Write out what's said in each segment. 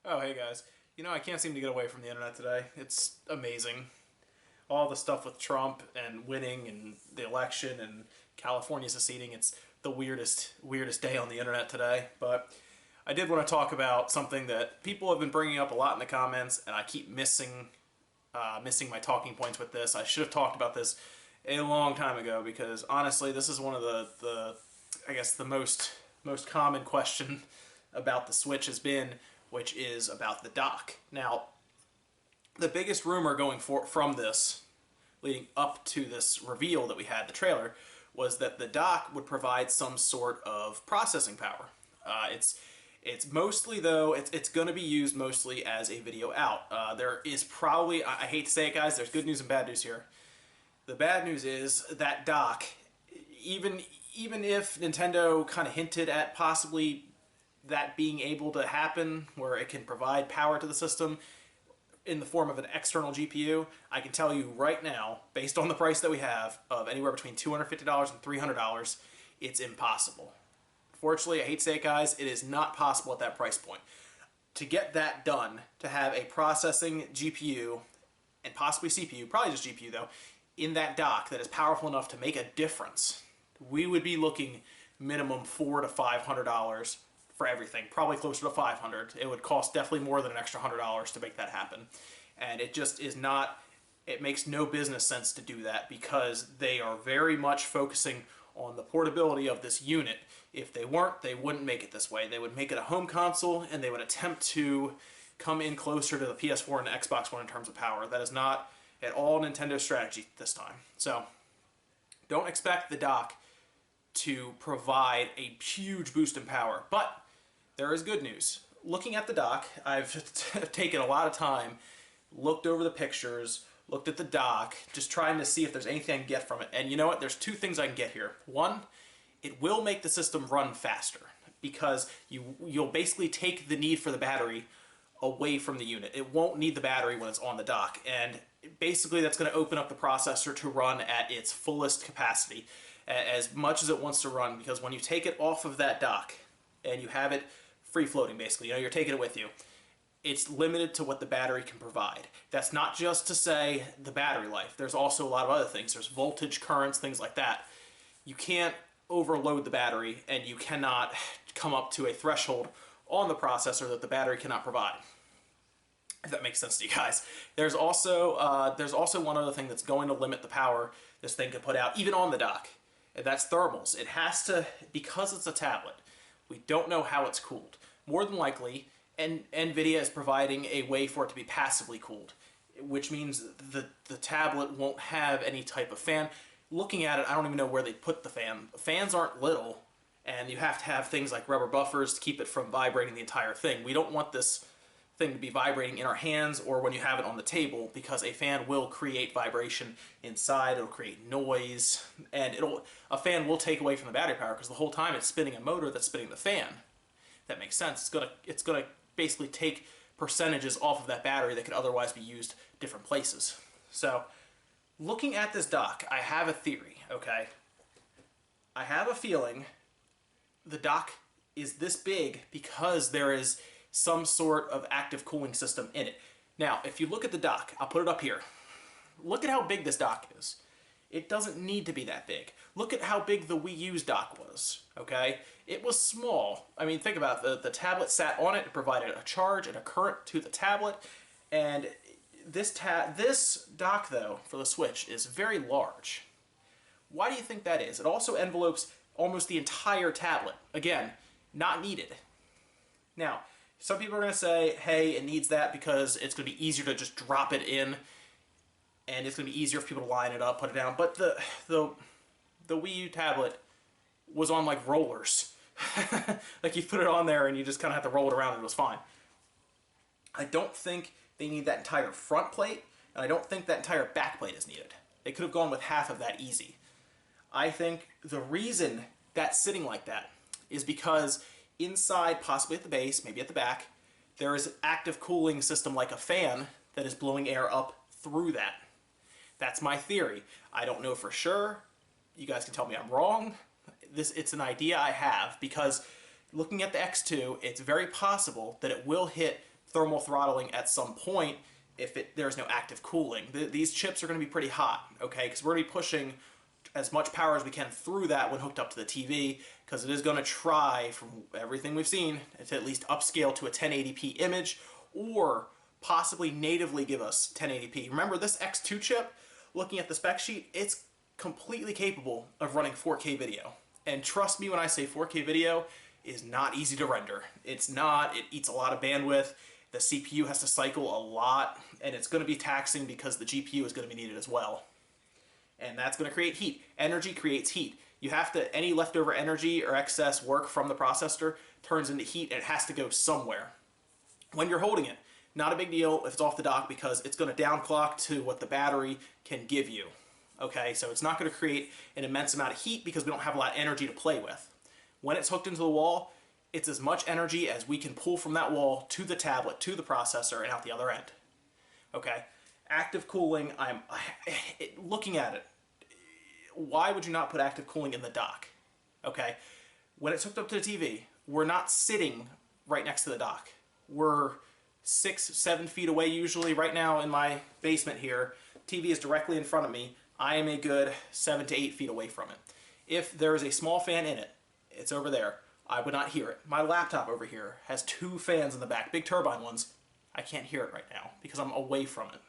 Oh, hey guys. You know, I can't seem to get away from the internet today. It's amazing. All the stuff with Trump and winning and the election and California seceding, it's the weirdest day on the internet today. But I did want to talk about something that people have been bringing up a lot in the comments, and I keep missing my talking points with this. I should have talked about this a long time ago because honestly, this is one of the I guess the most common question about the Switch has been, which is about the dock. Now, the biggest rumor from this, leading up to this reveal that we had, the trailer, was that the dock would provide some sort of processing power. It's mostly, though, it's going to be used mostly as a video out. There is probably, I hate to say it, guys, there's good news and bad news here. The bad news is that dock, even if Nintendo kind of hinted at possibly that being able to happen, where it can provide power to the system in the form of an external GPU, I can tell you right now, based on the price that we have of anywhere between $250 and $300, it's impossible. Fortunately, I hate to say it, guys, it is not possible at that price point. To get that done, to have a processing GPU and possibly CPU, probably just GPU though, in that dock that is powerful enough to make a difference, we would be looking minimum $400 to $500 for everything, probably closer to $500. It would cost definitely more than an extra $100 to make that happen. And it just is not, it makes no business sense to do that because they are very much focusing on the portability of this unit. If they weren't, they wouldn't make it this way. They would make it a home console and they would attempt to come in closer to the PS4 and the Xbox One in terms of power. That is not at all Nintendo's strategy this time. So don't expect the dock to provide a huge boost in power, but there is good news. Looking at the dock, I've taken a lot of time, looked over the pictures, looked at the dock, just trying to see if there's anything I can get from it. And you know what? There's two things I can get here. One, it will make the system run faster because you'll basically take the need for the battery away from the unit. It won't need the battery when it's on the dock, and basically that's going to open up the processor to run at its fullest capacity, as much as it wants to run, because when you take it off of that dock and you have it free floating, basically, you're taking it with you, it's limited to what the battery can provide. That's not just to say the battery life. There's also a lot of other things. There's voltage, currents, things like that. You can't overload the battery, and you cannot come up to a threshold on the processor that the battery cannot provide. If that makes sense to you guys. There's also one other thing that's going to limit the power this thing can put out, even on the dock, and that's thermals. It has to, because it's a tablet, we don't know how it's cooled. More than likely, NVIDIA is providing a way for it to be passively cooled, which means the tablet won't have any type of fan. Looking at it, I don't even know where they put the fan. Fans aren't little, and you have to have things like rubber buffers to keep it from vibrating the entire thing. We don't want this thing to be vibrating in our hands or when you have it on the table, because a fan will create vibration inside, it'll create noise, and a fan will take away from the battery power because the whole time it's spinning a motor that's spinning the fan. That makes sense. It's gonna basically take percentages off of that battery that could otherwise be used different places. So, looking at this dock, I have a theory, okay? I have a feeling the dock is this big because there is some sort of active cooling system in it. Now, if you look at the dock, I'll put it up here. Look at how big this dock is. It doesn't need to be that big. Look at how big the Wii U's dock was, okay? It was small. I mean, think about it. The tablet sat on it, provided a charge and a current to the tablet, and this dock, though, for the Switch is very large. Why do you think that is? It also envelopes almost the entire tablet. Again, not needed. Now, some people are going to say, hey, it needs that because it's going to be easier to just drop it in, and it's going to be easier for people to line it up, put it down. But the Wii U tablet was on like rollers. Like you put it on there and you just kind of have to roll it around and it was fine. I don't think they need that entire front plate, and I don't think that entire back plate is needed. They could have gone with half of that easy. I think the reason that's sitting like that is because inside, possibly at the base, maybe at the back, there is an active cooling system like a fan that is blowing air up through that. That's my theory. I don't know for sure. You guys can tell me I'm wrong. It's an idea I have because looking at the X2, it's very possible that it will hit thermal throttling at some point if there's no active cooling. These chips are going to be pretty hot, okay, because we're going to be pushing as much power as we can through that when hooked up to the TV, because it is going to try, from everything we've seen, to at least upscale to a 1080p image, or possibly natively give us 1080p. Remember, this X2 chip, looking at the spec sheet, it's completely capable of running 4K video. And trust me when I say 4K video is not easy to render. It's not. It eats a lot of bandwidth. The CPU has to cycle a lot, and it's going to be taxing because the GPU is going to be needed as well. And that's going to create heat. Energy creates heat. You have to, any leftover energy or excess work from the processor turns into heat, and it has to go somewhere. When you're holding it, not a big deal if it's off the dock, because it's going to downclock to what the battery can give you. Okay, so it's not going to create an immense amount of heat because we don't have a lot of energy to play with. When it's hooked into the wall, it's as much energy as we can pull from that wall to the tablet, to the processor, and out the other end. Okay, active cooling, looking at it, why would you not put active cooling in the dock? Okay, when it's hooked up to the TV, we're not sitting right next to the dock. We're 6-7 feet away usually. Right now in my basement here, TV is directly in front of me. I am a good 7 to 8 feet away from it. If there is a small fan in it, it's over there, I would not hear it. My laptop over here has 2 fans in the back, big turbine ones. I can't hear it right now because I'm away from it.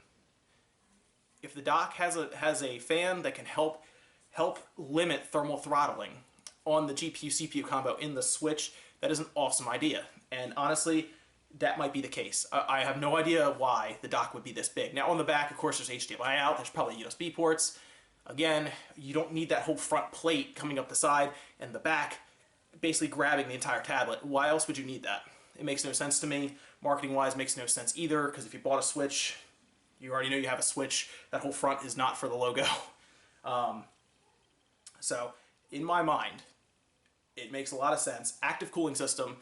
If the dock has a fan that can help limit thermal throttling on the GPU-CPU combo in the switch, that is an awesome idea. And honestly, that might be the case. I have no idea why the dock would be this big. Now on the back, of course, there's HDMI out, there's probably USB ports. Again, you don't need that whole front plate coming up the side and the back basically grabbing the entire tablet. Why else would you need that? It makes no sense to me. Marketing-wise, makes no sense either, because if you bought a Switch, you already know you have a Switch. That whole front is not for the logo. So, in my mind, it makes a lot of sense. Active cooling system,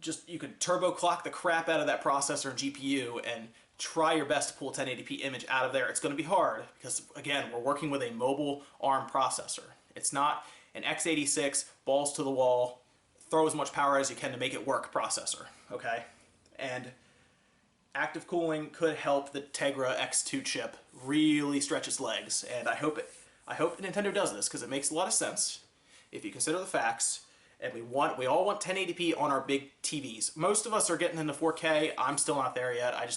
just you could turbo clock the crap out of that processor and GPU and try your best to pull a 1080p image out of there. It's going to be hard because, again, we're working with a mobile ARM processor. It's not an x86 balls to the wall, throw as much power as you can to make it work processor, okay? And active cooling could help the Tegra X2 chip really stretch its legs, and I hope Nintendo does this because it makes a lot of sense if you consider the facts. And we all want 1080p on our big TVs. Most of us are getting into 4K. I'm still not there yet. I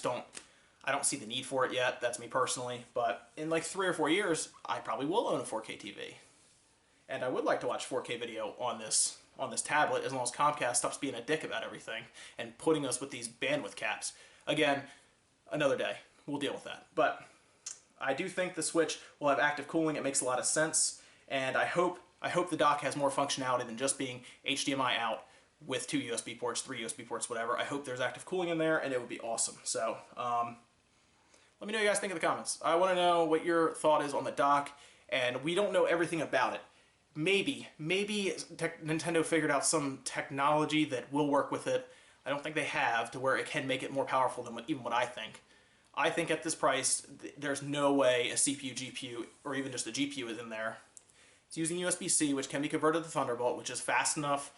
don't see the need for it yet. That's me personally. But in like 3 or 4 years, I probably will own a 4K TV. And I would like to watch 4K video on this tablet, as long as Comcast stops being a dick about everything and putting us with these bandwidth caps. Again, another day. We'll deal with that. But I do think the Switch will have active cooling. It makes a lot of sense. And I hope the dock has more functionality than just being HDMI out with 2 USB ports, 3 USB ports, whatever. I hope there's active cooling in there, and it would be awesome. So, let me know what you guys think in the comments. I want to know what your thought is on the dock, and we don't know everything about it. Maybe Nintendo figured out some technology that will work with it. I don't think they have, to where it can make it more powerful than even what I think. I think at this price, there's no way a CPU, GPU, or even just a GPU is in there. It's using USB-C, which can be converted to Thunderbolt, which is fast enough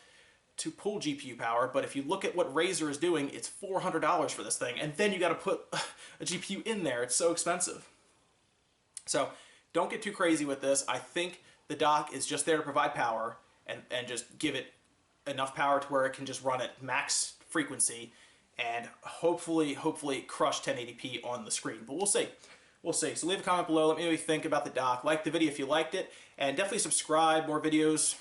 to pull GPU power. But if you look at what Razer is doing, it's $400 for this thing, and then you got to put a GPU in there. It's so expensive. So don't get too crazy with this. I think the dock is just there to provide power and just give it enough power to where it can just run at max frequency and hopefully crush 1080p on the screen. But we'll see. We'll see. So leave a comment below. Let me know what you think about the dock. Like the video if you liked it. And definitely subscribe. More videos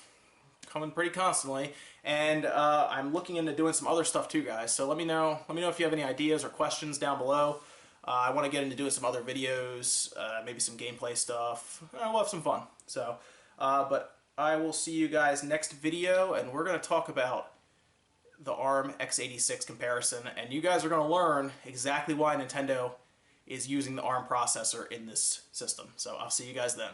coming pretty constantly. And I'm looking into doing some other stuff too, guys. So let me know. Let me know if you have any ideas or questions down below. I want to get into doing some other videos. Maybe some gameplay stuff. We'll have some fun. So, but I will see you guys next video. And we're going to talk about the ARM x86 comparison. And you guys are going to learn exactly why Nintendo is using the ARM processor in this system. So I'll see you guys then.